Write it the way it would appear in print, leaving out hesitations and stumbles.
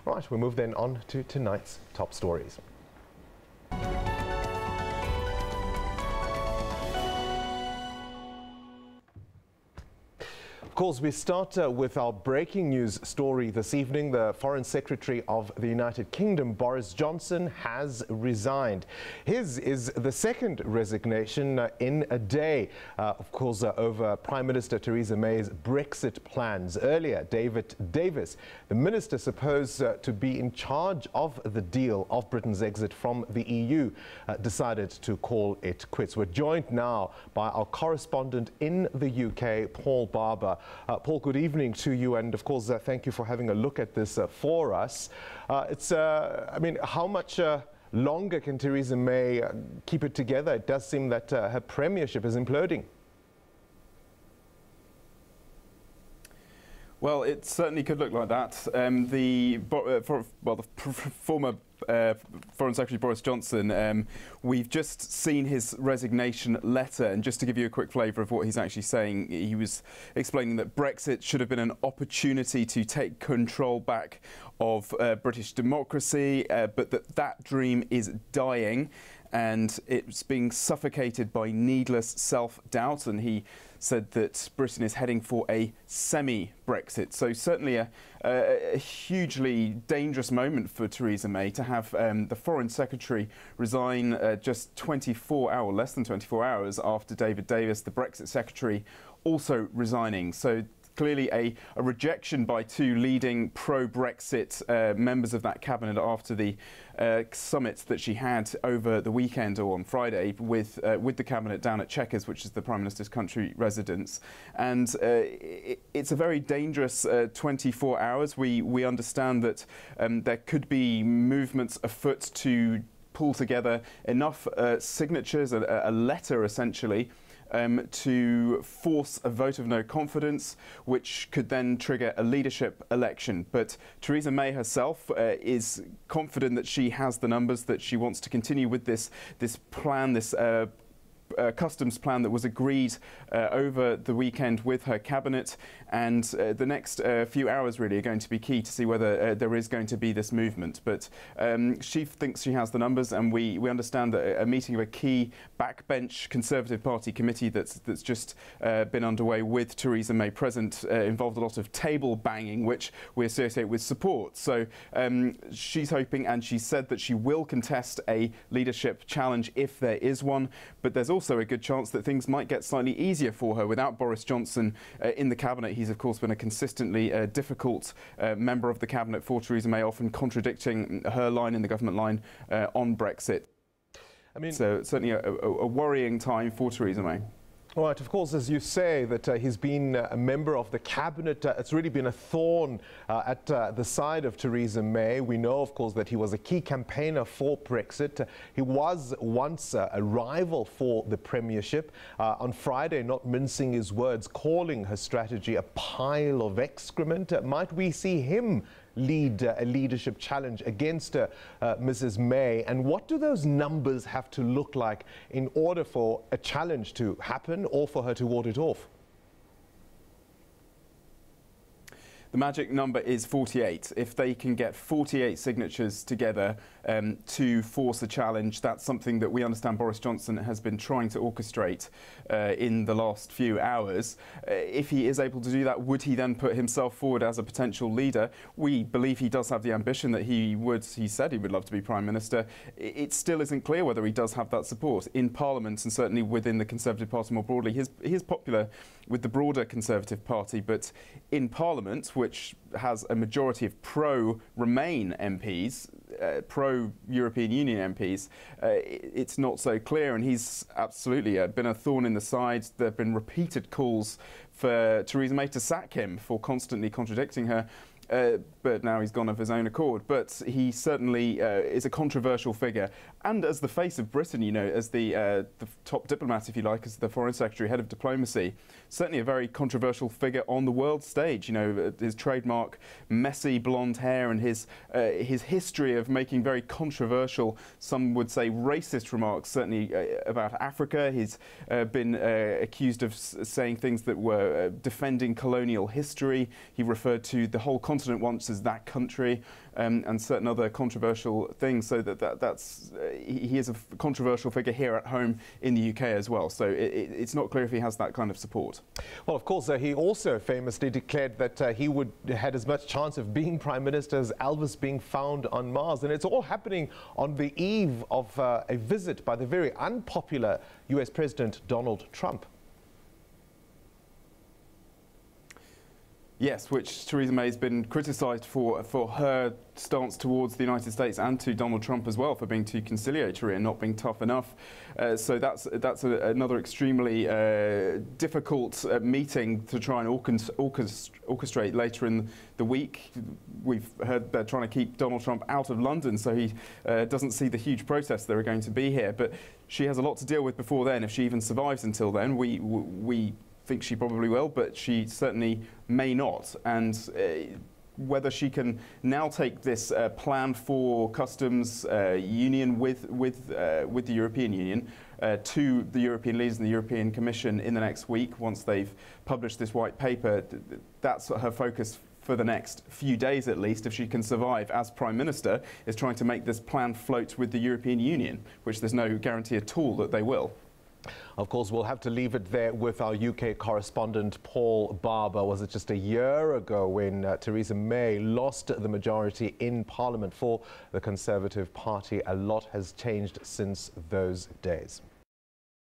Right, we move then on to tonight's top stories. Of course, we start with our breaking news story this evening. The Foreign Secretary of the United Kingdom, Boris Johnson, has resigned. His is the second resignation in a day, of course, over Prime Minister Theresa May's Brexit plans. Earlier, David Davis, the minister supposed to be in charge of the deal of Britain's exit from the EU, decided to call it quits. We're joined now by our correspondent in the UK, Paul Barber. Paul, good evening to you, and of course, thank you for having a look at this for us. I mean, how much longer can Theresa May keep it together? It does seem that her premiership is imploding. Well, it certainly could look like that. The former Foreign Secretary Boris Johnson, we've just seen his resignation letter, and just to give you a quick flavour of what he's actually saying, he was explaining that Brexit should have been an opportunity to take control back of British democracy, but that dream is dying and it's being suffocated by needless self-doubt, and he said that Britain is heading for a semi-Brexit. So certainly a hugely dangerous moment for Theresa May to have the Foreign Secretary resign just less than 24 hours after David Davis, the Brexit Secretary, also resigning. So clearly a rejection by two leading pro-Brexit members of that cabinet after the summit that she had over the weekend or on Friday with the cabinet down at Chequers, which is the Prime Minister's country residence. And it's a very dangerous 24 hours. We understand that there could be movements afoot to pull together enough signatures, a letter essentially, to force a vote of no confidence, which could then trigger a leadership election. But Theresa May herself is confident that she has the numbers, that she wants to continue with this plan, this customs plan that was agreed over the weekend with her cabinet, and the next few hours really are going to be key to see whether there is going to be this movement. But she thinks she has the numbers, and we understand that a meeting of a key backbench Conservative Party committee that's just been underway with Theresa May present involved a lot of table banging, which we associate with support. So she's hoping, and she said that she will contest a leadership challenge if there is one, but there's also a good chance that things might get slightly easier for her without Boris Johnson in the cabinet. He's of course been a consistently difficult member of the cabinet for Theresa May, often contradicting her line in the government line on Brexit. I mean, so certainly a worrying time for Theresa May. Right, of course, as you say, that he's been a member of the cabinet. It's really been a thorn at the side of Theresa May. We know, of course, that he was a key campaigner for Brexit. He was once a rival for the premiership. On Friday, not mincing his words, calling her strategy a pile of excrement. Might we see him lead a leadership challenge against Mrs. May? And what do those numbers have to look like in order for a challenge to happen or for her to ward it off? The magic number is 48. If they can get 48 signatures together to force a challenge, that's something that we understand Boris Johnson has been trying to orchestrate in the last few hours. If he is able to do that, would he then put himself forward as a potential leader? We believe he does have the ambition that he would. He said he would love to be Prime Minister. It still isn't clear whether he does have that support in Parliament and certainly within the Conservative Party more broadly. He is popular with the broader Conservative Party, but in Parliament, which has a majority of pro-Remain MPs, pro-European Union MPs, it's not so clear, and he's absolutely been a thorn in the side. There have been repeated calls for Theresa May to sack him for constantly contradicting her. But now he's gone of his own accord. But he certainly is a controversial figure. And as the face of Britain, you know, as the top diplomat, if you like, as the Foreign Secretary, head of diplomacy, certainly a very controversial figure on the world stage. You know, his trademark messy blonde hair and his history of making very controversial, some would say racist remarks, certainly about Africa. He's been accused of saying things that were defending colonial history. He referred to the whole continent once versus that country, and certain other controversial things. So he is a controversial figure here at home in the UK as well. So it's not clear if he has that kind of support. Well, of course, he also famously declared that he had as much chance of being Prime Minister as Elvis being found on Mars. And it's all happening on the eve of a visit by the very unpopular US President Donald Trump. Yes, which Theresa May has been criticised for her stance towards the United States and to Donald Trump as well, for being too conciliatory and not being tough enough. So that's another extremely difficult meeting to try and orchestrate later in the week. We've heard they're trying to keep Donald Trump out of London, so he doesn't see the huge protests that are going to be here. But she has a lot to deal with before then, if she even survives until then. We think she probably will, but she certainly may not. And whether she can now take this plan for customs union with the European Union to the European leaders and the European Commission in the next week, once they've published this white paper, that's her focus for the next few days at least, if she can survive as Prime Minister, is trying to make this plan float with the European Union, which there's no guarantee at all that they will. Of course, we'll have to leave it there with our UK correspondent, Paul Barber. Was it just a year ago when Theresa May lost the majority in Parliament for the Conservative Party? A lot has changed since those days.